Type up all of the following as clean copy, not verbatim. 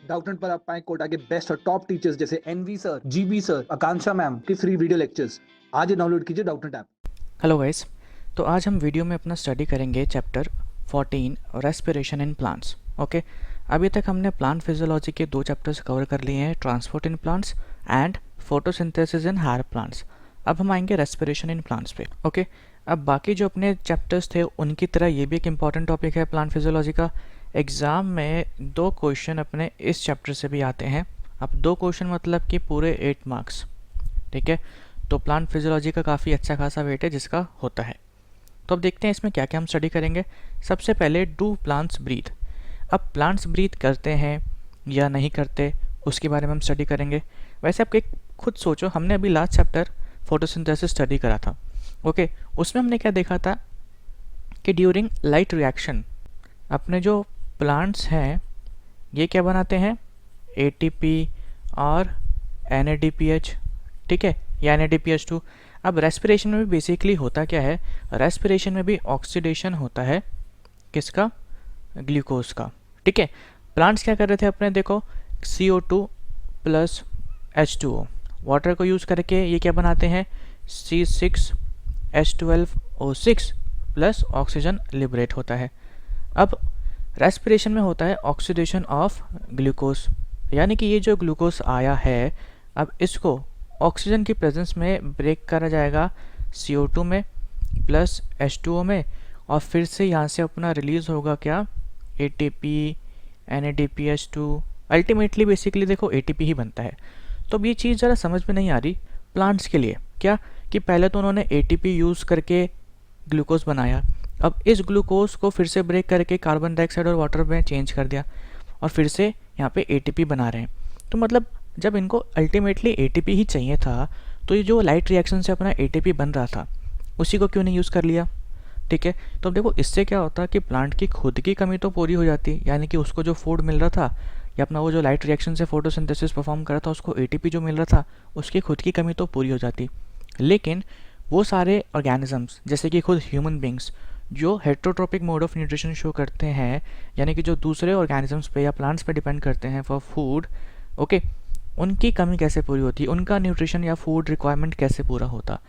Doubtnut पर आप पाएं कोटा के बेस्ट और टॉप टीचर्स जैसे एनवी सर, जीबी सर, आकांक्षा मैम की फ्री वीडियो लेक्चर्स। आज ही डाउनलोड कीजिए डाउटनेट ऐप। Hello guys. तो आज हम वीडियो में अपना स्टडी करेंगे chapter 14 respiration in plants. Okay, अभी तक हमने प्लांट फिजियोलॉजी के दो चैप्टर्स कवर कर लिए हैं, transport in plants and photosynthesis in higher plants. अब हम आएंगे रेस्पिरेशन इन प्लांट्स पे। ओके, अब बाकी जो अपने चैप्टर्स थे उनकी तरह ये भी एक इंपॉर्टेंट टॉपिक है प्लांट फिजियोलॉजी का। एग्ज़ाम में दो क्वेश्चन अपने इस चैप्टर से भी आते हैं। अब दो क्वेश्चन मतलब कि पूरे 8 मार्क्स। ठीक है, तो प्लांट फिजियोलॉजी का काफ़ी अच्छा खासा वेट है जिसका होता है। तो अब देखते हैं इसमें क्या क्या हम स्टडी करेंगे। सबसे पहले डू प्लांट्स ब्रीथ। अब प्लांट्स ब्रीथ करते हैं या नहीं करते उसके बारे में हम स्टडी करेंगे। वैसे आप एक खुद सोचो, हमने अभी लास्ट चैप्टर फोटोसिंथेसिस स्टडी करा था। ओके, उसमें हमने क्या देखा था कि ड्यूरिंग लाइट रिएक्शन अपने जो प्लांट्स हैं ये क्या बनाते हैं, एटीपी और NADPH। ठीक है, या NADPH2। अब रेस्पिरेशन में भी बेसिकली होता क्या है, रेस्पिरेशन में भी ऑक्सीडेशन होता है किसका, ग्लूकोज का। ठीक है, प्लांट्स क्या कर रहे थे अपने, देखो CO2 प्लस H2O वाटर को यूज़ करके ये क्या बनाते हैं, C6H12O6 प्लस ऑक्सीजन लिबरेट होता है। अब रेस्पिरेशन में होता है ऑक्सीडेशन ऑफ ग्लूकोज, यानी कि ये जो ग्लूकोज आया है अब इसको ऑक्सीजन की प्रेजेंस में ब्रेक करा जाएगा CO2 में प्लस H2O में, और फिर से यहाँ से अपना रिलीज़ होगा क्या, ATP, NADPH2। अल्टीमेटली बेसिकली देखो ATP ही बनता है। तो अब ये चीज़ ज़रा समझ में नहीं आ रही प्लांट्स के लिए क्या, कि पहले तो उन्होंने ATP यूज़ करके ग्लूकोज बनाया, अब इस ग्लूकोज को फिर से ब्रेक करके कार्बन डाइऑक्साइड और वाटर में चेंज कर दिया और फिर से यहाँ पे ATP बना रहे हैं। तो मतलब जब इनको अल्टीमेटली ATP ही चाहिए था तो ये जो लाइट रिएक्शन से अपना ATP बन रहा था उसी को क्यों नहीं यूज़ कर लिया। ठीक है, तो अब देखो इससे क्या होता कि प्लांट की खुद की कमी तो पूरी हो जाती, यानी कि उसको जो फूड मिल रहा था या अपना वो जो लाइट रिएक्शन से फोटोसिंथेसिस परफॉर्म कर रहा था उसको ATP जो मिल रहा था उसकी खुद की कमी तो पूरी हो जाती। लेकिन वो सारे ऑर्गेनिजम्स जैसे कि खुद ह्यूमन बींग्स जो heterotrophic mode of nutrition show करते हैं, यानी कि जो दूसरे ऑर्गेनिजम्स पे या प्लांट्स पे डिपेंड करते हैं फॉर फूड, ओके, उनकी कमी कैसे पूरी होती, उनका न्यूट्रिशन या फूड रिक्वायरमेंट कैसे पूरा होता।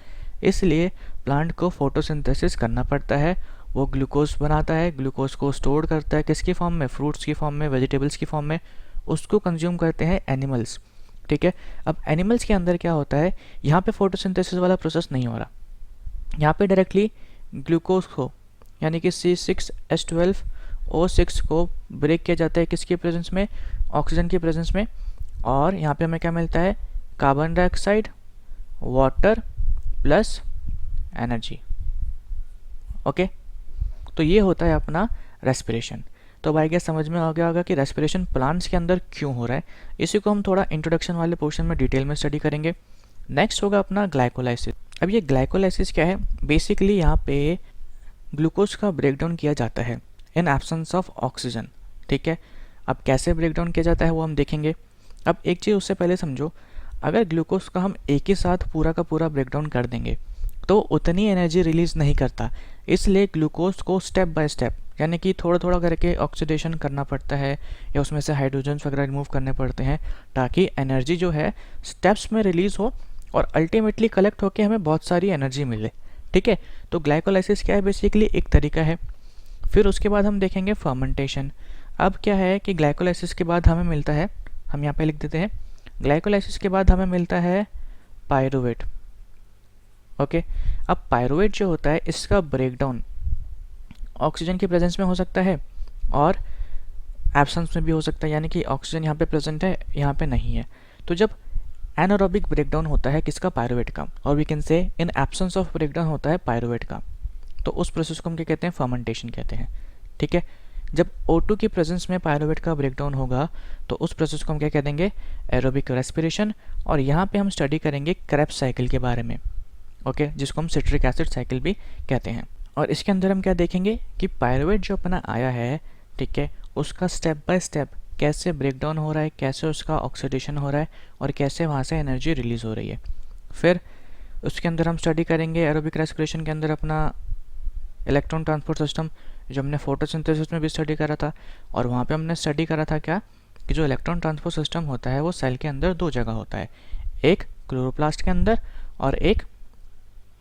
इसलिए प्लांट को फोटोसिंथेसिस करना पड़ता है, वो ग्लूकोज बनाता है, ग्लूकोज को स्टोर करता है किसकी फॉर्म में, फ्रूट्स की फॉर्म में, वेजिटेबल्स की फॉर्म में, उसको कंज्यूम करते हैं एनिमल्स। ठीक है, अब एनिमल्स के अंदर क्या होता है, यहाँ पे फोटोसिंथेसिस वाला प्रोसेस नहीं हो रहा, यहाँ पे डायरेक्टली ग्लूकोज को यानी कि C6H12O6 को ब्रेक किया जाता है किसकी प्रेजेंस में, ऑक्सीजन की प्रेजेंस में, और यहाँ पे हमें क्या मिलता है, carbon dioxide, water plus energy. Okay, तो ये होता है अपना रेस्पिरेशन। तो भाई क्या समझ में आ गया होगा कि रेस्पिरेशन प्लांट्स के अंदर क्यों हो रहा है। इसी को हम थोड़ा इंट्रोडक्शन वाले पोर्शन में डिटेल में स्टडी करेंगे। नेक्स्ट होगा अपना ग्लाइकोलाइसिस। अब ये ग्लाइकोलाइसिस क्या है, बेसिकली यहाँ पे ग्लूकोज का ब्रेकडाउन किया जाता है इन एब्सेंस ऑफ ऑक्सीजन। ठीक है, अब कैसे ब्रेकडाउन किया जाता है वो हम देखेंगे। अब एक चीज़ उससे पहले समझो, अगर ग्लूकोज का हम एक ही साथ पूरा का पूरा ब्रेकडाउन कर देंगे तो उतनी एनर्जी रिलीज़ नहीं करता, इसलिए ग्लूकोज को स्टेप बाय स्टेप यानी कि थोड़ा थोड़ा करके ऑक्सीडेशन करना पड़ता है या उसमें से हाइड्रोजन्स वगैरह रिमूव करने पड़ते हैं ताकि एनर्जी जो है स्टेप्स में रिलीज़ हो और अल्टीमेटली कलेक्ट होकर हमें बहुत सारी एनर्जी मिले। ठीक है, तो ग्लाइकोलाइसिस क्या है, बेसिकली एक तरीका है। फिर उसके बाद हम देखेंगे फर्मेंटेशन। अब क्या है कि ग्लाइकोलाइसिस के बाद हमें मिलता है, हम यहाँ पे लिख देते हैं, ग्लाइकोलाइसिस के बाद हमें मिलता है पायरुवेट। ओके, अब पायरुवेट जो होता है इसका ब्रेकडाउन ऑक्सीजन की प्रेजेंस में हो सकता है और एब्सेंस में भी हो सकता है, यानी कि ऑक्सीजन यहाँ पे प्रेजेंट है यहाँ पे नहीं है। तो जब एनारोबिक ब्रेकडाउन होता है किसका, पायरुवेट का, और वी कैन से इन एब्सेंस ऑफ ब्रेकडाउन होता है पायरुवेट का, तो उस प्रोसेस को हम क्या कहते हैं, फर्मेंटेशन कहते हैं। ठीक है, जब O2 की प्रेजेंस में पायरुवेट का ब्रेकडाउन होगा तो उस प्रोसेस को हम क्या कह देंगे, एरोबिक रेस्पिरेशन। और यहाँ पे हम स्टडी करेंगे क्रेब्स साइकिल के बारे में, ओके, जिसको हम सिट्रिक एसिड साइकिल भी कहते हैं। और इसके अंदर हम क्या देखेंगे कि पायरुवेट जो अपना आया है, ठीक है, उसका स्टेप बाय स्टेप कैसे ब्रेकडाउन हो रहा है, कैसे उसका ऑक्सीडेशन हो रहा है और कैसे वहाँ से एनर्जी रिलीज़ हो रही है। फिर उसके अंदर हम स्टडी करेंगे एरोबिक रेस्पिरेशन के अंदर अपना इलेक्ट्रॉन ट्रांसपोर्ट सिस्टम, जो हमने फोटोसिंथेसिस में भी स्टडी करा था, और वहाँ पे हमने स्टडी करा था क्या, कि जो इलेक्ट्रॉन ट्रांसपोर्ट सिस्टम होता है वो सेल के अंदर दो जगह होता है, एक क्लोरोप्लास्ट के अंदर और एक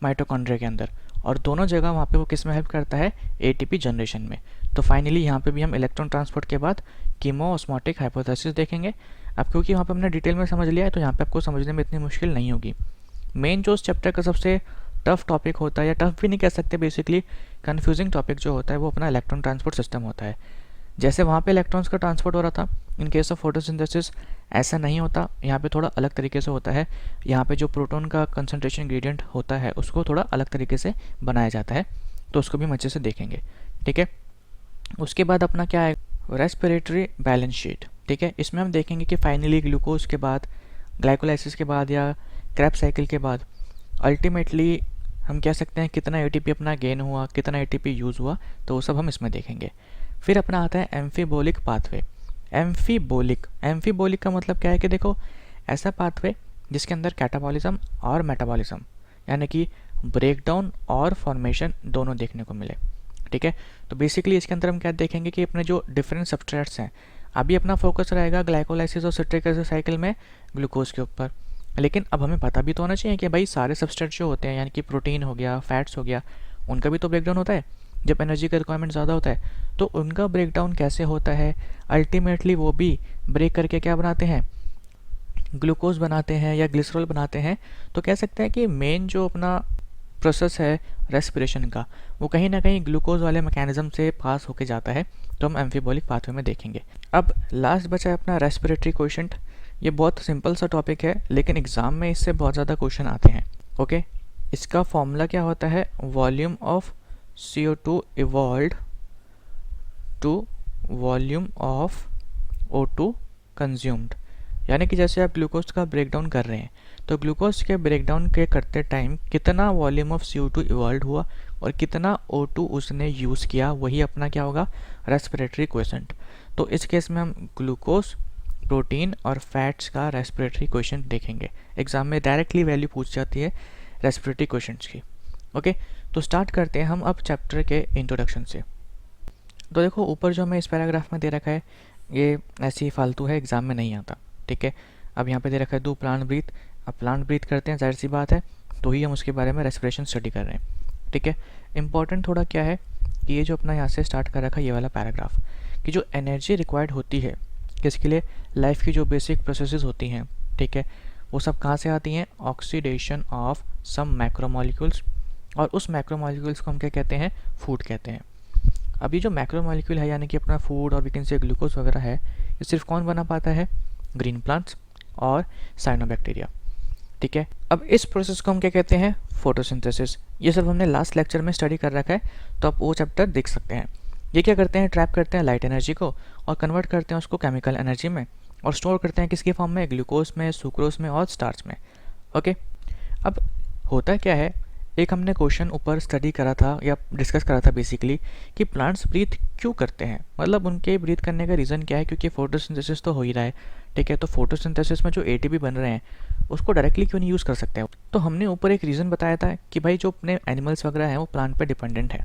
माइटोकॉन्ड्रिया के अंदर, और दोनों जगह वहाँ पे वो किस में हेल्प करता है, एटीपी जनरेशन में। तो फाइनली यहाँ पे भी हम इलेक्ट्रॉन ट्रांसपोर्ट के बाद कीमोऑस्मोटिक हाइपोथेसिस देखेंगे। अब क्योंकि वहाँ पे हमने डिटेल में समझ लिया है तो यहाँ पे आपको समझने में इतनी मुश्किल नहीं होगी। मेन जो इस चैप्टर का सबसे टफ टॉपिक होता है, या टफ भी नहीं कह सकते, बेसिकली कन्फ्यूजिंग टॉपिक जो होता है वो अपना इलेक्ट्रॉन ट्रांसपोर्ट सिस्टम होता है। जैसे वहाँ पे इलेक्ट्रॉन्स का ट्रांसपोर्ट हो रहा था, इन केस ऑफ फोटोसिंथेसिस ऐसा नहीं होता, यहाँ पे थोड़ा अलग तरीके से होता है। यहाँ पे जो प्रोटॉन का कंसंट्रेशन इंग्रेडिएंट होता है उसको थोड़ा अलग तरीके से बनाया जाता है, तो उसको भी हम अच्छे से देखेंगे, ठीक है। उसके बाद अपना क्या है, रेस्पिरेटरी बैलेंस शीट, ठीक है। इसमें हम देखेंगे कि फाइनली ग्लूकोज के बाद, ग्लाइकोलाइसिस के बाद या क्रेब्स साइकिल के बाद अल्टीमेटली हम कह सकते हैं कितना एटीपी अपना गेन हुआ, कितना एटीपी यूज़ हुआ, तो वो सब हम इसमें देखेंगे। फिर अपना आता है एम्फीबोलिक पाथवे। एम्फीबोलिक का मतलब क्या है कि देखो, ऐसा पाथवे जिसके अंदर कैटाबॉलिज्म और मेटाबॉलिज्म यानी कि ब्रेकडाउन और फॉर्मेशन दोनों देखने को मिले, ठीक है। तो बेसिकली इसके अंदर हम क्या देखेंगे कि अपने जो डिफरेंट सबस्ट्रेट्स हैं, अभी अपना फोकस रहेगा ग्लाइकोलाइसिस और सिट्रिक एसिड साइकिल में ग्लूकोज के ऊपर, लेकिन अब हमें पता भी तो होना चाहिए कि भाई सारे सबस्ट्रेट जो होते हैं, यानी कि प्रोटीन हो गया, फैट्स हो गया, उनका भी तो ब्रेकडाउन होता है जब एनर्जी का रिक्वायरमेंट ज़्यादा होता है। तो उनका ब्रेकडाउन कैसे होता है, अल्टीमेटली वो भी ब्रेक करके क्या बनाते हैं, ग्लूकोज बनाते हैं या ग्लिसरॉल बनाते हैं। तो कह सकते हैं कि मेन जो अपना प्रोसेस है रेस्पिरेशन का, वो कहीं ना कहीं ग्लूकोज वाले मैकेनिज्म से पास होके जाता है, तो हम एम्फीबोलिक पाथवे में देखेंगे। अब लास्ट बचा है अपना रेस्पिरेटरी क्वोशंट। ये बहुत सिंपल सा टॉपिक है, लेकिन एग्ज़ाम में इससे बहुत ज़्यादा क्वेश्चन आते हैं, ओके। इसका फॉर्मूला क्या होता है, volume of CO2 evolve to volume of O2 consumed. यानी कि जैसे आप ग्लूकोज का ब्रेकडाउन कर रहे हैं, तो ग्लूकोज के ब्रेकडाउन के करते टाइम कितना वॉल्यूम ऑफ CO2 इवॉल्व हुआ और कितना O2 उसने यूज़ किया, वही अपना क्या होगा, रेस्पिरेटरी क्वोशंट। तो इस केस में हम ग्लूकोज, प्रोटीन और फैट्स का रेस्पिरेटरी क्वोशंट देखेंगे। एग्जाम में डायरेक्टली वैल्यू पूछ जाती है रेस्पिरेटरी क्वोशंट्स की, ओके। तो स्टार्ट करते हैं हम अब चैप्टर के इंट्रोडक्शन से। तो देखो ऊपर जो हमें इस पैराग्राफ में दे रखा है, ये ऐसी ही फालतू है, एग्जाम में नहीं आता, ठीक है। अब यहाँ पे दे रखा है डू प्लांट ब्रीथ। अब प्लांट ब्रीथ करते हैं, जाहिर सी बात है, तो ही हम उसके बारे में रेस्पिरेशन स्टडी कर रहे हैं, ठीक है। इंपॉर्टेंट थोड़ा क्या है कि ये जो अपना यहाँ से स्टार्ट कर रखा है ये वाला पैराग्राफ, कि जो एनर्जी रिक्वायर्ड होती है किसके लिए, लाइफ की जो बेसिक प्रोसेसेस होती हैं, ठीक है, वो सब कहाँ से आती हैं, ऑक्सीडेशन ऑफ सम मैक्रोमोलिक्यूल्स, और उस मैक्रोमोलिक्यूल्स को हम क्या कहते हैं, फूड कहते हैं। अभी जो मैक्रोमोलिक्यूल है यानी कि अपना फूड और वी कैन से ग्लूकोज वगैरह है, ये सिर्फ कौन बना पाता है, ग्रीन प्लांट्स और साइनोबैक्टीरिया, ठीक है। अब इस प्रोसेस को हम क्या कहते हैं, फोटोसिंथेसिस। ये सब हमने लास्ट लेक्चर में स्टडी कर रखा है, तो आप वो चैप्टर देख सकते हैं। ये क्या करते हैं, ट्रैप करते हैं लाइट एनर्जी को और कन्वर्ट करते हैं उसको केमिकल एनर्जी में, और स्टोर करते हैं किसकी फॉर्म में, ग्लूकोज में, सुक्रोज में और स्टार्च में, ओके। अब होता क्या है, एक हमने क्वेश्चन ऊपर स्टडी करा था या डिस्कस करा था बेसिकली, कि प्लांट्स ब्रीथ क्यों करते हैं, मतलब उनके ब्रीथ करने का रीज़न क्या है, क्योंकि फोटोसिंथेसिस तो हो ही रहा है, ठीक है। तो फोटोसिंथेसिस में जो एटीपी बन रहे हैं उसको डायरेक्टली क्यों नहीं यूज़ कर सकते हैं। तो हमने ऊपर एक रीज़न बताया था कि भाई जो अपने एनिमल्स वगैरह हैं वो प्लांट पे डिपेंडेंट है,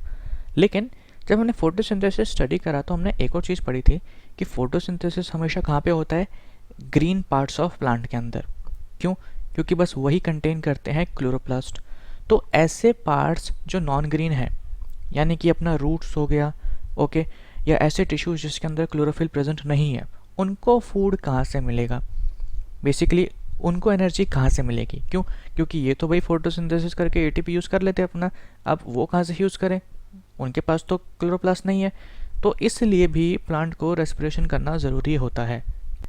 लेकिन जब हमने फोटोसिंथेसिस स्टडी करा तो हमने एक और चीज़ पढ़ी थी कि फोटोसिंथेसिस हमेशा कहाँ पे होता है, ग्रीन पार्ट्स ऑफ प्लांट के अंदर। क्यों, क्योंकि बस वही कंटेन करते हैं क्लोरोप्लास्ट। तो ऐसे पार्ट्स जो नॉन ग्रीन है, यानी कि अपना रूट्स हो गया, ओके, या ऐसे टिश्यूज जिसके अंदर क्लोरोफिल प्रेजेंट नहीं है, उनको फूड कहाँ से मिलेगा, बेसिकली उनको एनर्जी कहाँ से मिलेगी। क्यों, क्योंकि ये तो भाई फोटोसिंथेसिस करके एटीपी यूज़ कर लेते हैं अपना, अब वो कहाँ से यूज़ करें, उनके पास तो क्लोरोप्लास्ट नहीं है। तो इसलिए भी प्लांट को रेस्पिरेशन करना ज़रूरी होता है।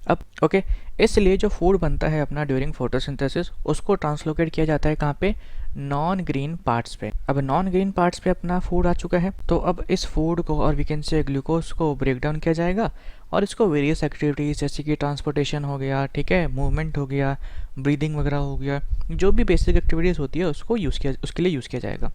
अब ओके, इसलिए जो फूड बनता है अपना ड्यूरिंग फोटोसिंथेसिस उसको ट्रांसलोकेट किया जाता है कहाँ पे, नॉन ग्रीन पार्ट्स पे। अब नॉन ग्रीन पार्ट्स पे अपना फूड आ चुका है, तो अब इस फूड को और वी कैन से ग्लूकोज को ब्रेक डाउन किया जाएगा और इसको वेरियस एक्टिविटीज़ जैसे कि ट्रांसपोर्टेशन हो गया, ठीक है, मूवमेंट हो गया, ब्रीदिंग वगैरह हो गया, जो भी बेसिक एक्टिविटीज़ होती है उसको उसके लिए यूज़ किया जाएगा।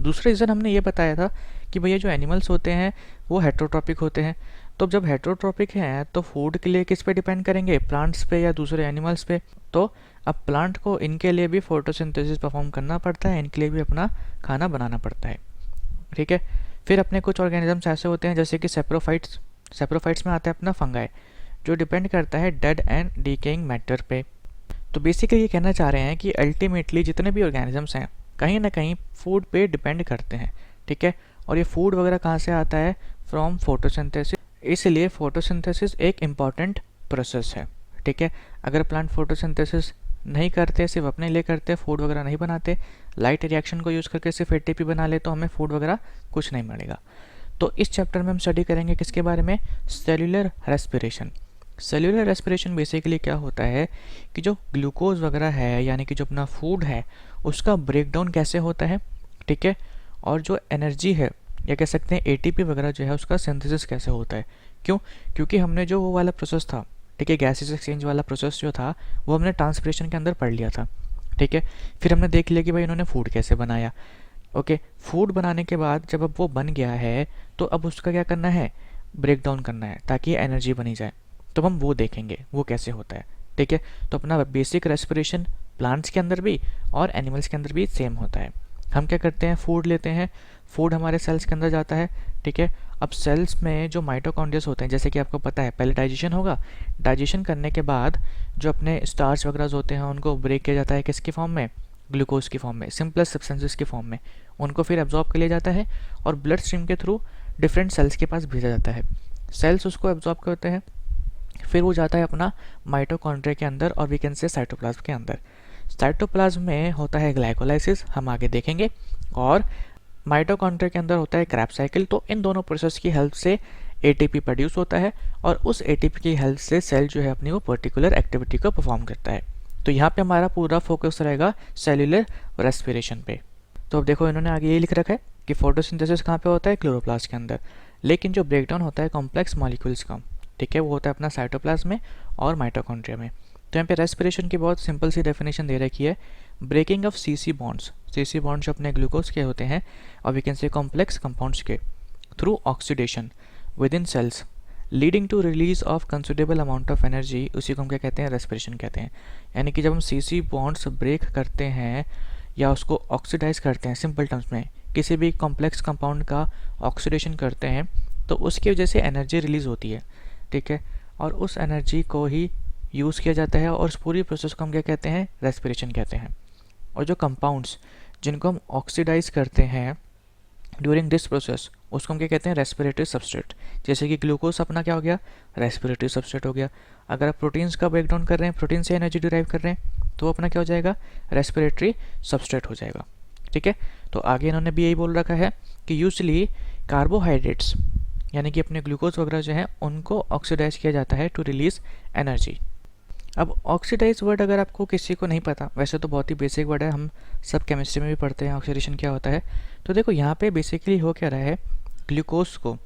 दूसरा रीज़न हमने ये बताया था कि भैया जो एनिमल्स होते हैं वो हेट्रोट्रॉपिक होते हैं, तो जब हेट्रोट्रॉपिक हैं तो फूड के लिए किस पे डिपेंड करेंगे, प्लांट्स पे या दूसरे एनिमल्स पे। तो अब प्लांट को इनके लिए भी फोटोसिंथेसिस परफॉर्म करना पड़ता है, इनके लिए भी अपना खाना बनाना पड़ता है, ठीक है। फिर अपने कुछ ऑर्गेनिजम्स ऐसे होते हैं जैसे कि सेप्रोफाइट्स में आता है अपना फंगाई, जो डिपेंड करता है डेड एंड डीकेइंग मैटर पे। तो बेसिकली ये कहना चाह रहे हैं कि अल्टीमेटली जितने भी ऑर्गेनिजम्स हैं कहीं ना कहीं फूड पे डिपेंड करते हैं, ठीक है। और ये फूड वगैरह कहाँ से आता है? From photosynthesis. इसलिए फोटोसिंथेसिस एक इम्पॉर्टेंट प्रोसेस है, ठीक है। अगर प्लांट फोटोसिंथेसिस नहीं करते, सिर्फ अपने लिए करते, फूड वगैरह नहीं बनाते, लाइट रिएक्शन को यूज़ करके सिर्फ एटीपी बना ले, तो हमें फूड वगैरह कुछ नहीं मिलेगा। तो इस चैप्टर में हम स्टडी करेंगे किसके बारे में? Cellular respiration. Cellular respiration basically क्या होता है कि जो ग्लूकोज वगैरह है, यानी कि जो अपना फूड है, उसका ब्रेकडाउन कैसे होता है, ठीक है। और जो एनर्जी है, या कह सकते हैं एटीपी वगैरह जो है, उसका सिंथेसिस कैसे होता है। क्यों? क्योंकि हमने जो वो वाला प्रोसेस था, ठीक है, गैसेस एक्सचेंज वाला प्रोसेस जो था, वो हमने ट्रांसपिरेशन के अंदर पढ़ लिया था, ठीक है। फिर हमने देख लिया कि भाई इन्होंने फूड कैसे बनाया। ओके, फूड बनाने के बाद जब अब वो बन गया है, तो अब उसका क्या करना है? ब्रेक डाउन करना है, ताकि एनर्जी बनी जाए। तो हम वो देखेंगे वो कैसे होता है, ठीक है। तो अपना बेसिक रेस्पिरेशन प्लांट्स के अंदर भी और एनिमल्स के अंदर भी सेम होता है। हम क्या करते हैं? फूड लेते हैं, फूड हमारे सेल्स के अंदर जाता है, ठीक है। अब सेल्स में जो माइटोकॉन्ड्रियास होते हैं, जैसे कि आपको पता है, पहले डाइजेशन होगा, डाइजेशन करने के बाद जो अपने स्टार्च वगैरह होते हैं उनको ब्रेक किया जाता है, किसकी फॉर्म में? ग्लूकोज की फॉर्म में, सिंपलेस्ट सब्सटेंसेस की फॉर्म में। उनको फिर एब्जॉर्ब कर लिया जाता है और ब्लड स्ट्रीम के थ्रू डिफरेंट सेल्स के पास भेजा जाता है। सेल्स उसको एब्जॉर्ब करते हैं, फिर वो जाता है अपना माइटोकॉन्ड्रिया के अंदर, और वी कैन से साइटोप्लाज्म के अंदर। साइटोप्लाज्म में होता है ग्लाइकोलाइसिस, हम आगे देखेंगे, और माइटोकॉन्ड्रिया के अंदर होता है क्रैब्स साइकिल। तो इन दोनों प्रोसेस की हेल्प से एटीपी प्रोड्यूस होता है, और उस एटीपी की हेल्प से सेल जो है अपनी वो पर्टिकुलर एक्टिविटी को परफॉर्म करता है। तो यहाँ पे हमारा पूरा फोकस रहेगा सेल्यूलर रेस्पिरेशन पे। तो अब देखो, इन्होंने आगे ये लिख रखा है कि फोटोसिंथेसिस कहाँ पे होता है? क्लोरोप्लास्ट के अंदर। लेकिन जो ब्रेकडाउन होता है कॉम्प्लेक्स मॉलिक्यूल्स का, ठीक है, वो होता है अपना साइटोप्लाज्म में और माइटोकॉन्ड्रिया में। तो यहाँ पे रेस्पिरेशन की बहुत सिंपल सी डेफिनेशन दे रखी है, breaking of CC bonds. CC bonds अपने ग्लूकोज के होते हैं, और we can say complex compounds के, through oxidation within cells leading to release of considerable amount of energy. उसी को हम क्या कहते हैं? रेस्पिरेशन कहते हैं। यानी कि जब हम सीसी बॉन्ड्स ब्रेक करते हैं या उसको ऑक्सीडाइज करते हैं, सिंपल टर्म्स में किसी भी कॉम्प्लेक्स कंपाउंड का ऑक्सीडेशन करते हैं, तो उसकी वजह से एनर्जी रिलीज होती है, ठीक है। और उस एनर्जी को ही यूज़ किया जाता है, और उस पूरी प्रोसेस को हम क्या कहते हैं? रेस्पिरेशन कहते हैं। और जो कंपाउंड्स जिनको हम ऑक्सीडाइज करते हैं ड्यूरिंग दिस प्रोसेस, उसको हम क्या कहते हैं? Respiratory substrate. जैसे कि ग्लूकोज अपना क्या हो गया? रेस्पिरेटरी सबस्ट्रेट हो गया। अगर आप प्रोटीन्स का ब्रेकडाउन कर रहे हैं, प्रोटीन से एनर्जी डिराइव कर रहे हैं, तो वो अपना क्या हो जाएगा? रेस्पिरेटरी सबस्ट्रेट हो जाएगा, ठीक है। तो आगे इन्होंने भी यही बोल रखा है कि यूजली कार्बोहाइड्रेट्स, यानी कि अपने ग्लूकोज वगैरह जो है, उनको ऑक्सीडाइज किया जाता है टू रिलीज एनर्जी। अब ऑक्सीडाइज वर्ड अगर आपको किसी को नहीं पता, वैसे तो बहुत ही बेसिक वर्ड है, हम सब केमिस्ट्री में भी पढ़ते हैं ऑक्सीडेशन क्या होता है। तो देखो यहाँ पे बेसिकली हो क्या रहा है, ग्लूकोज को,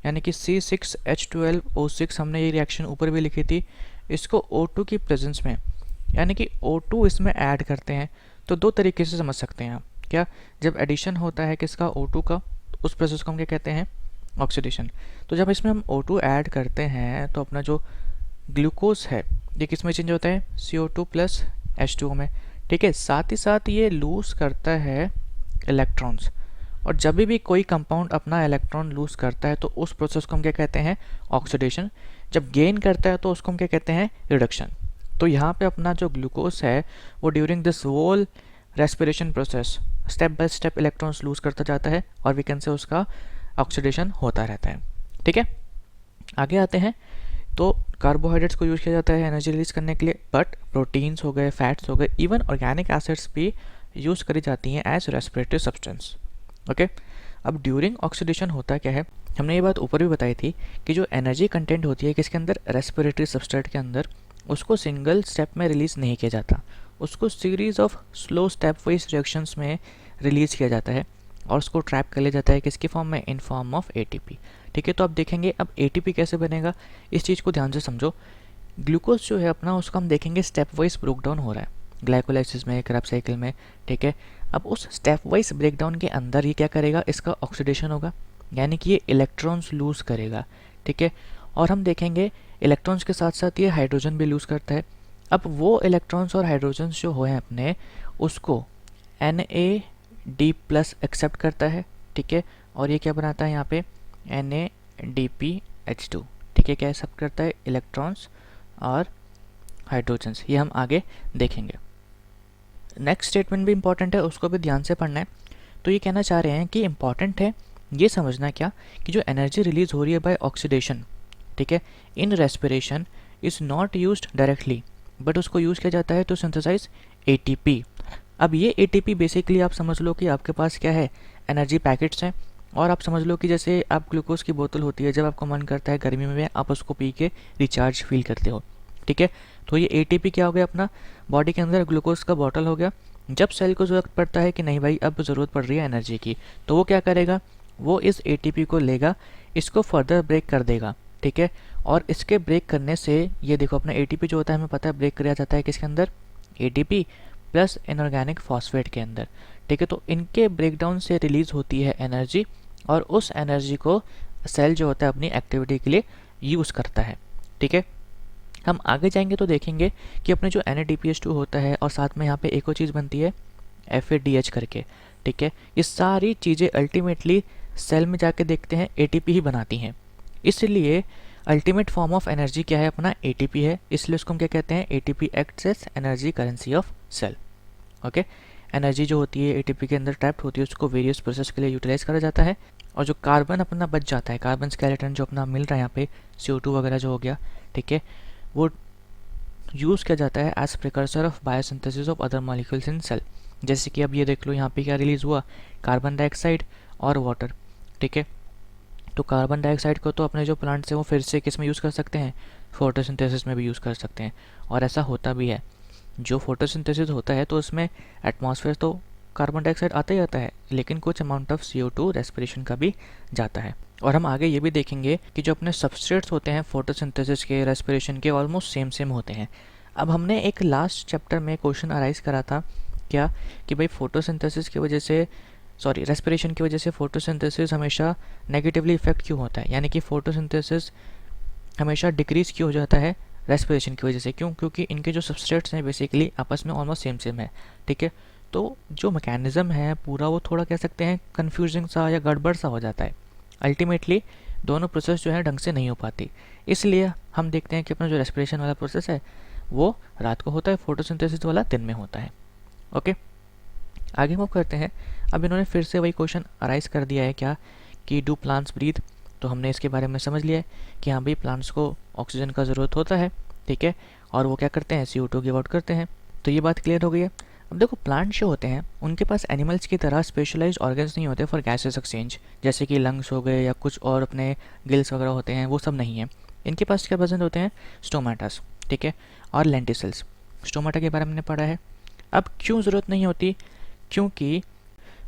यानी कि C6H12O6, हमने ये रिएक्शन ऊपर भी लिखी थी, इसको O2 की प्रेजेंस में, यानी कि O2 इसमें ऐड करते हैं। तो दो तरीके से समझ सकते हैं आप। क्या? जब एडिशन होता है किसका? O2 का, उस प्रोसेस को हम क्या कहते हैं? ऑक्सीडेशन। तो जब इसमें हम O2 ऐड करते हैं, तो अपना जो ग्लूकोज है ये किस में चेंज होता है? CO2 प्लस H2O में, ठीक है। साथ ही साथ ये लूज करता है इलेक्ट्रॉन्स, और जब भी कोई कंपाउंड अपना इलेक्ट्रॉन लूज करता है, तो उस प्रोसेस को हम क्या कहते हैं? ऑक्सीडेशन। जब गेन करता है, तो उसको हम क्या कहते हैं? रिडक्शन। तो यहाँ पे अपना जो ग्लूकोज है, वो during this whole respiration process step by step electrons lose करता जाता है, और वी कैन से उसका ऑक्सीडेशन होता रहता है, ठीक है। आगे आते हैं। तो कार्बोहाइड्रेट्स को यूज़ किया जाता है एनर्जी रिलीज करने के लिए, बट प्रोटीन्स हो गए, फैट्स हो गए, इवन ऑर्गेनिक एसिड्स भी यूज़ करी जाती हैं एज रेस्पिरेटरी सब्सटेंस, ओके। अब ड्यूरिंग ऑक्सीडेशन होता क्या है, हमने ये बात ऊपर भी बताई थी कि जो एनर्जी कंटेंट होती है किसके अंदर? रेस्पिरेटरी सबस्ट्रेट के अंदर, उसको सिंगल स्टेप में रिलीज नहीं किया जाता, उसको series of slow step wise reactions में रिलीज किया जाता है, और उसको ट्रैप कर लिया जाता है किसकी फॉर्म में? इन फॉर्म ऑफ एटीपी, ठीक है। तो आप देखेंगे अब एटीपी कैसे बनेगा, इस चीज़ को ध्यान से समझो। ग्लूकोज जो है अपना, उसका हम देखेंगे स्टेप वाइज ब्रेक डाउन हो रहा है ग्लाइकोलाइसिस में, क्रैब्स साइकिल में, ठीक है। अब उस स्टेप वाइज ब्रेकडाउन के अंदर ये क्या करेगा? इसका ऑक्सीडेशन होगा, यानी कि ये इलेक्ट्रॉन्स लूज़ करेगा, ठीक है। और हम देखेंगे इलेक्ट्रॉन्स के साथ साथ ये हाइड्रोजन भी लूज़ करता है। अब वो इलेक्ट्रॉन्स और हाइड्रोजन्स जो हुए हैं अपने, उसको Na+ एक्सेप्ट करता है, ठीक है। और ये क्या बनाता है यहाँ पे? NADPH2, ठीक है। क्या एक्सेप्ट करता है? इलेक्ट्रॉन्स और हाइड्रोजन्स। ये हम आगे देखेंगे। नेक्स्ट स्टेटमेंट भी इंपॉर्टेंट है, उसको भी ध्यान से पढ़ना है। तो ये कहना चाह रहे हैं कि इंपॉर्टेंट है ये समझना क्या कि जो एनर्जी रिलीज हो रही है बाय ऑक्सीडेशन, ठीक है, in respiration is not used directly, but उसको यूज़ किया जाता है टू सिंथेसाइज एटीपी। अब ये एटीपी बेसिकली आप समझ लो कि आपके पास क्या है, एनर्जी पैकेट्स हैं। और आप समझ लो कि जैसे आप ग्लूकोज की बोतल होती है, जब आपको मन करता है गर्मी में आप उसको पी के रिचार्ज फील करते हो, ठीक है। तो ये एटीपी क्या हो गया, अपना बॉडी के अंदर ग्लूकोज का बॉटल हो गया। जब सेल को ज़रूरत पड़ता है कि नहीं भाई अब ज़रूरत पड़ रही है एनर्जी की, तो वो क्या करेगा, वो इस एटीपी को लेगा, इसको फर्दर ब्रेक कर देगा, ठीक है। और इसके ब्रेक करने से ये देखो अपना एटीपी जो होता है हमें पता है ब्रेक किया जाता है किसके अंदर, एटीपी प्लस इनऑर्गेनिक फॉस्फेट के अंदर, ठीक है। तो इनके ब्रेकडाउन से रिलीज़ होती है एनर्जी, और उस एनर्जी को सेल जो होता है अपनी एक्टिविटी के लिए यूज़ करता है, ठीक है। हम आगे जाएंगे तो देखेंगे कि अपने जो NADPH2 होता है और साथ में यहाँ पे एक और चीज़ बनती है FADH करके, ठीक है। ये सारी चीज़ें अल्टीमेटली सेल में जाके देखते हैं ATP ही बनाती हैं। इसलिए अल्टीमेट फॉर्म ऑफ एनर्जी क्या है, अपना ATP है। इसलिए उसको हम क्या कहते हैं, ATP acts as energy currency of cell. Okay, energy जो होती है ATP के अंदर ट्रैप्ड होती है, उसको वेरियस प्रोसेस के लिए यूटिलाइज करा जाता है। और जो कार्बन अपना बच जाता है, कार्बन स्केलेटन जो अपना मिल रहा है यहाँ पे, CO2 वगैरह जो हो गया, ठीक है, वो यूज़ किया जाता है as precursor of biosynthesis of other molecules in cell. जैसे कि अब ये देख लो यहाँ पे क्या रिलीज़ हुआ, कार्बन डाइऑक्साइड और वाटर, ठीक है। तो कार्बन डाइऑक्साइड को तो अपने जो प्लांट्स हैं वो फिर से किस में यूज़ कर सकते हैं, फोटोसिंथेसिस में भी यूज़ कर सकते हैं। और ऐसा होता भी है, जो फोटोसिंथेसिस होता है तो उसमें एटमॉस्फेयर तो कार्बन डाइऑक्साइड आता ही आता है, लेकिन कुछ अमाउंट ऑफ CO2 रेस्पिरेशन का भी जाता है। और हम आगे ये भी देखेंगे कि जो अपने सबस्ट्रेट्स होते हैं फोटोसिंथेसिस के, रेस्पिरेशन के, ऑलमोस्ट सेम सेम होते हैं। अब हमने एक लास्ट चैप्टर में क्वेश्चन अराइज करा था क्या, कि भाई फोटोसिंथेसिस की वजह से, सॉरी रेस्पिरेशन की वजह से फोटोसिंथेसिस हमेशा नेगेटिवली इफेक्ट क्यों होता है, यानी कि फोटोसिंथेसिस हमेशा डिक्रीज क्यों हो जाता है रेस्पिरेशन की वजह से, क्यों, क्योंकि इनके जो सबस्ट्रेट्स हैं बेसिकली आपस में ऑलमोस्ट सेम सेम है, ठीक है। तो जो मैकेनिज्म है पूरा वो थोड़ा कह सकते हैं कन्फ्यूजिंग सा या गड़बड़ सा हो जाता है। अल्टीमेटली दोनों प्रोसेस जो है ढंग से नहीं हो पाती। इसलिए हम देखते हैं कि अपना जो रेस्पिरेशन वाला प्रोसेस है वो रात को होता है, फोटोसिंथेसिस वाला दिन में होता है। ओके, आगे मूव करते हैं। अब इन्होंने फिर से वही क्वेश्चन अराइज कर दिया है क्या, कि डू प्लांट्स ब्रीथ। तो हमने इसके बारे में समझ लिया है कि हाँ भाई प्लांट्स को ऑक्सीजन का ज़रूरत होता है, ठीक है, और वो क्या करते हैं, CO2 गिव आउट करते हैं। तो ये बात क्लियर हो गई है। अब देखो प्लांट जो होते हैं उनके पास एनिमल्स की तरह स्पेशलाइज्ड ऑर्गन्स नहीं होते फॉर गैसेस एक्सचेंज, जैसे कि लंग्स हो गए या कुछ और अपने गिल्स वगैरह होते हैं, वो सब नहीं है। इनके पास क्या प्रेजेंट होते हैं, स्टोमाटास, ठीक है, और लेंटिसल्स। स्टोमाटा के बारे में हमने पढ़ा है। अब क्यों ज़रूरत नहीं होती, क्योंकि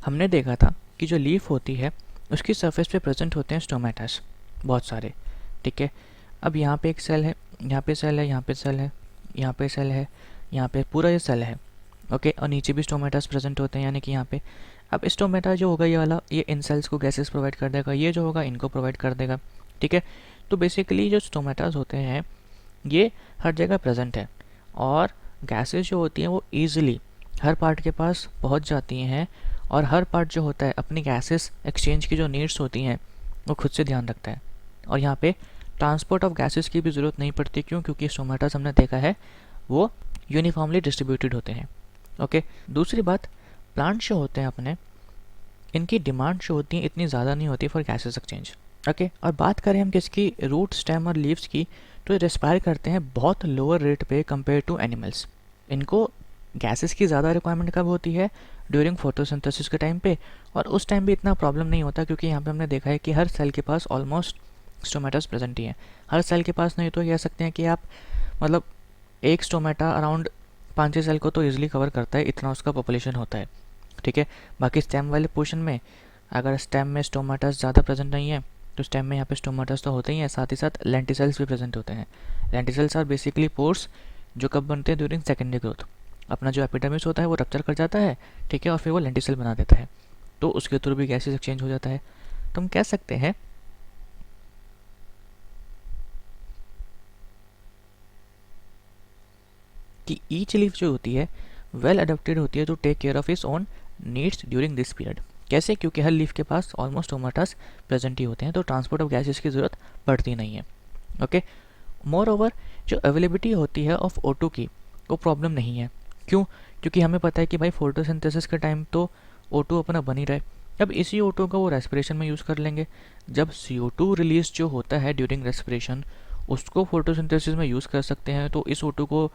हमने देखा था कि जो लीफ होती है उसकी सरफेस पे प्रेजेंट होते हैं स्टोमाटास बहुत सारे, ठीक है। अब यहाँ पे एक सेल है, यहाँ पे सेल है, यहाँ पे सेल है, यहाँ पे सेल है, यहाँ पे पूरा ये सेल है, ओके। और नीचे भी स्टोमेटास प्रेजेंट होते हैं, यानी कि यहाँ पे। अब स्टोमेटा जो होगा ये वाला, ये इन सेल्स को गैसेस प्रोवाइड कर देगा, ये जो होगा इनको प्रोवाइड कर देगा, ठीक है। तो बेसिकली जो स्टोमेटास होते हैं ये हर जगह प्रेजेंट है, और गैसेस जो होती हैं वो ईजिली हर पार्ट के पास पहुँच जाती हैं, और हर पार्ट जो होता है अपनी गैसेस एक्सचेंज की जो नीड्स होती हैं वो खुद से ध्यान रखता है। और यहाँ पे ट्रांसपोर्ट ऑफ गैसेस की भी ज़रूरत नहीं पड़ती, क्यों, क्योंकि स्टोमेटास हमने देखा है वो यूनिफॉर्मली डिस्ट्रीब्यूटेड होते हैं, ओके। दूसरी बात, प्लांट जो होते हैं अपने, इनकी डिमांड जो होती है इतनी ज़्यादा नहीं होती फॉर गैसेस एक्सचेंज, ओके। और बात करें हम किसकी, रूट, स्टेम और लीव्स की, तो ये रेस्पायर करते हैं बहुत लोअर रेट पे कंपेयर टू एनिमल्स। इनको गैसेस की ज़्यादा रिक्वायरमेंट कब होती है, ड्यूरिंग फोटोसिंथेसिस के टाइम पे, और उस टाइम भी इतना प्रॉब्लम नहीं होता, क्योंकि यहाँ पे हमने देखा है कि हर सेल के पास ऑलमोस्ट स्टोमेटास प्रेजेंट ही है। हर सेल के पास नहीं तो कह सकते हैं कि आप मतलब एक स्टोमेटा अराउंड 5-6 सेल को तो ईजिली कवर करता है, इतना उसका पॉपुलेशन होता है, ठीक है। बाकी स्टेम वाले पोर्शन में अगर स्टेम में स्टोमेटास ज़्यादा प्रेजेंट नहीं है तो स्टेम में यहाँ पे स्टोमेटास तो होते ही हैं, साथ ही साथ लेंटिसल्स भी प्रेजेंट होते हैं। लेंटिसल्स आर बेसिकली पोर्स जो कब बनते हैं, ड्यूरिंग सेकेंडरी ग्रोथ। अपना जो एपिडर्मिस होता है वो रप्चर कर जाता है, ठीक है, और फिर वो लेंटिसल बना देता है, तो उसके थ्रू भी गैसेस एक्सचेंज हो जाता है। तो हम कह सकते हैं कि ईच लीफ जो होती है वेल अडोप्टेड होती है to take care of its own needs during this period. कैसे, क्योंकि हर लीफ के पास ऑलमोस्ट स्टोमेटास प्रेजेंट ही होते हैं, तो ट्रांसपोर्ट ऑफ गैसेस की ज़रूरत पड़ती नहीं है, ओके। मोर ओवर जो अवेलेबिलिटी होती है ऑफ O2 की वो प्रॉब्लम नहीं है। क्यों? क्योंकि हमें पता है कि भाई फोटोसिंथेसिस के टाइम तो O2 अपना बन ही रहा है। अब इसी O2 को वो रेस्पिरेशन में यूज़ कर लेंगे। जब CO2 रिलीज जो होता है ड्यूरिंग रेस्पिरेशन उसको फोटोसिंथेसिस में यूज़ कर सकते हैं, तो इस O2 को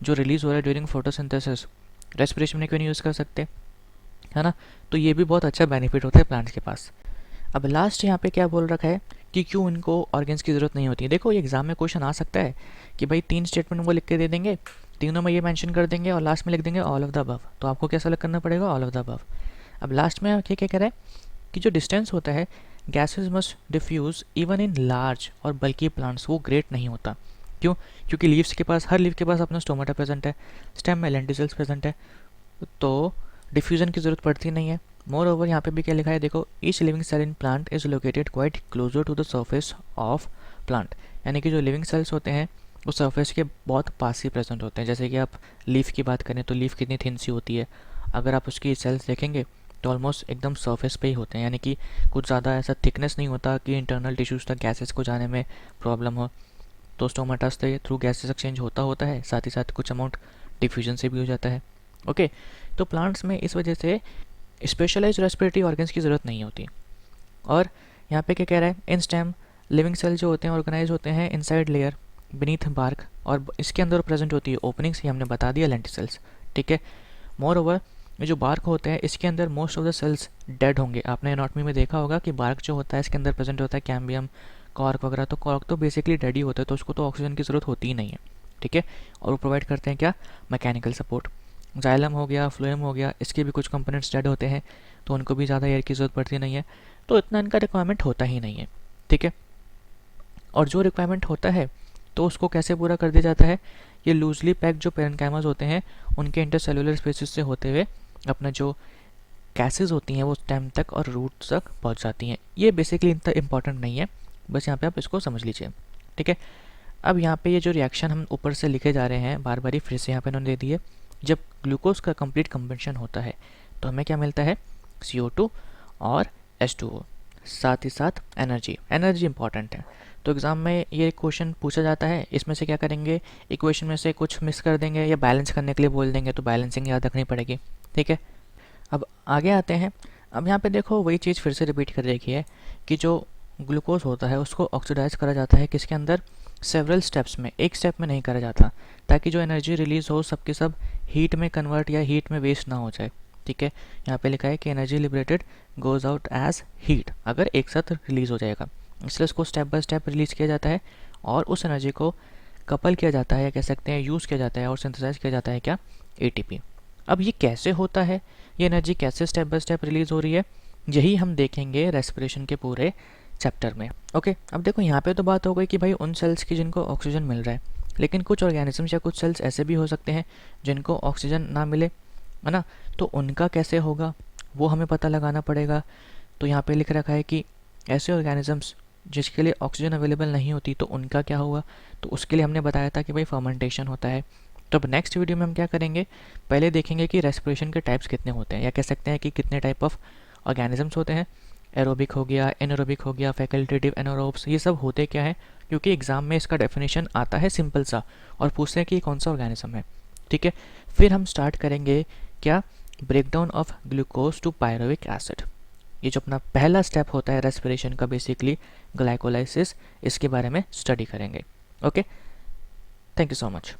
जो रिलीज़ हो रहा है ड्यूरिंग फोटोसिंथेसिस रेस्पिरेशन में क्यों नहीं यूज़ कर सकते, है ना। तो ये भी बहुत अच्छा बेनिफिट होता है प्लांट्स के पास। अब लास्ट यहाँ पे क्या बोल रखा है कि क्यों इनको ऑर्गेन्स की ज़रूरत नहीं होती है। देखो ये एग्जाम में क्वेश्चन आ सकता है कि भाई 3 स्टेटमेंट वो लिख के दे देंगे, तीनों में ये मेंशन कर देंगे और लास्ट में लिख देंगे ऑल ऑफ द अबव। तो आपको क्या सेलेक्ट करना पड़ेगा? All of the above. अब लास्ट में क्या क्या कह रहा है कि जो डिस्टेंस होता है gases must diffuse even in large और बल्कि प्लांट्स, वो ग्रेट नहीं होता। क्यों? क्योंकि लीव्स के पास, हर लीव के पास अपना स्टोमेटा प्रेजेंट है, स्टेम में लेंटिसल्स प्रेजेंट है, तो डिफ्यूज़न की ज़रूरत पड़ती नहीं है। मोर ओवर यहाँ पे भी क्या लिखा है देखो, each living cell in plant is located quite closer to the surface of plant, यानी कि जो लिविंग सेल्स होते हैं वो सर्फेस के बहुत पास ही प्रेजेंट होते हैं। जैसे कि आप लीफ की बात करें तो लीफ कितनी थिन सी होती है, अगर आप उसकी सेल्स देखेंगे तो ऑलमोस्ट एकदम सर्फेस पे ही होते हैं, यानी कि कुछ ज़्यादा ऐसा थिकनेस नहीं होता कि इंटरनल टिश्यूज़ तक गैसेस को जाने में प्रॉब्लम हो। तो स्टोमाटा से थ्रू गैसेस एक्सचेंज होता है, साथ ही साथ कुछ अमाउंट डिफ्यूजन से भी हो जाता है। ओके, तो प्लांट्स में इस वजह से स्पेशलाइज रेस्पिरेटरी ऑर्गन्स की ज़रूरत नहीं होती। और यहाँ पे क्या कह रहा है, इन स्टेम लिविंग सेल जो होते हैं ऑर्गेनाइज होते हैं इनसाइड लेयर बीनीथ बार्क, और इसके अंदर प्रेजेंट होती है ओपनिंग्स, ये हमने बता दिया, लेंटिसल्स। ठीक है। मोर ओवर ये जो बार्क होते हैं इसके अंदर most of the sales dead होंगे। आपने एनाटॉमी में देखा होगा कि बार्क जो होता है इसके अंदर प्रेजेंट होता है कैम्बियम, कॉर्क वगैरह। तो कॉर्क तो बेसिकली डेड ही होता है, तो उसको तो ऑक्सीजन की ज़रूरत होती ही नहीं है। ठीक है। और वो प्रोवाइड करते हैं क्या? Mechanical support. जाइलम हो गया, फ्लोएम हो गया, इसके भी कुछ कंपोनेंट्स डेड होते हैं, तो उनको भी ज़्यादा एयर की ज़रूरत पड़ती नहीं है, तो इतना इनका रिक्वायरमेंट होता ही नहीं है। ठीक है। और जो रिक्वायरमेंट होता है तो उसको कैसे पूरा कर दिया जाता है, ये लूजली पैक्ड जो पेरेन्काइमास होते हैं उनके इंटरसेलुलर स्पेसिस से होते हुए अपना जो गैसेज होती हैं वो स्टेम तक और रूट तक पहुंच जाती हैं। ये बेसिकली इतना इंपॉर्टेंट नहीं है, बस यहाँ पे आप इसको समझ लीजिए। ठीक है। अब यहाँ पे ये जो रिएक्शन हम ऊपर से लिखे जा रहे हैं बार बार ही, फिर से यहाँ पे उन्होंने दे दिए, जब ग्लूकोज का कंप्लीट कम्बेंशन होता है तो हमें क्या मिलता है? CO2 और H2O, साथ ही साथ एनर्जी। एनर्जी इंपॉर्टेंट है, तो एग्ज़ाम में ये क्वेश्चन पूछा जाता है, इसमें से क्या करेंगे, इक्वेशन में से कुछ मिस कर देंगे या बैलेंस करने के लिए बोल देंगे, तो बैलेंसिंग याद रखनी पड़ेगी। ठीक है। अब आगे आते हैं। अब यहाँ पे देखो वही चीज़ फिर से रिपीट कर रखी है कि जो ग्लूकोज होता है उसको ऑक्सीडाइज करा जाता है किसके अंदर? सेवरल स्टेप्स में, एक स्टेप में नहीं करा जाता, ताकि जो एनर्जी रिलीज हो सबके सब हीट में कन्वर्ट या हीट में वेस्ट ना हो जाए। ठीक है। यहाँ पे लिखा है कि energy liberated goes out as heat, अगर एक साथ रिलीज हो जाएगा, इसलिए उसको स्टेप बाय स्टेप रिलीज किया जाता है और उस एनर्जी को कपल किया जाता है या कह सकते हैं यूज़ किया जाता है और सिंथेसाइज किया जाता है क्या? ATP। अब ये कैसे होता है, ये एनर्जी कैसे स्टेप बाय स्टेप रिलीज हो रही है, यही हम देखेंगे रेस्पिरेशन के पूरे चैप्टर में। ओके। अब देखो यहाँ पे तो बात हो गई कि भाई उन सेल्स की जिनको ऑक्सीजन मिल रहा है, लेकिन कुछ ऑर्गेनिजम्स या कुछ सेल्स ऐसे भी हो सकते हैं जिनको ऑक्सीजन ना मिले, है ना। तो उनका कैसे होगा वो हमें पता लगाना पड़ेगा। तो यहाँ पे लिख रखा है कि ऐसे ऑर्गेनिजम्स जिसके लिए ऑक्सीजन अवेलेबल नहीं होती तो उनका क्या होगा, तो उसके लिए हमने बताया था कि भाई फर्मेंटेशन होता है। तो अब नेक्स्ट वीडियो में हम क्या करेंगे, पहले देखेंगे कि रेस्पिरेशन के टाइप्स कितने होते हैं, या कह सकते हैं कि कितने टाइप ऑफ ऑर्गेनिजम्स होते हैं। एरोबिक हो गया, एनारोबिक हो गया, फैकल्टेटिव एनारोब्स, ये सब होते क्या है, क्योंकि एग्जाम में इसका डेफिनेशन आता है सिंपल सा और पूछते हैं कि कौन सा ऑर्गेनिज्म है। ठीक है। फिर हम स्टार्ट करेंगे क्या? Breakdown of glucose to pyruvic acid. ये जो अपना पहला स्टेप होता है रेस्पिरेशन का, बेसिकली ग्लाइकोलाइसिस, इसके बारे में स्टडी करेंगे। Okay, thank you so much.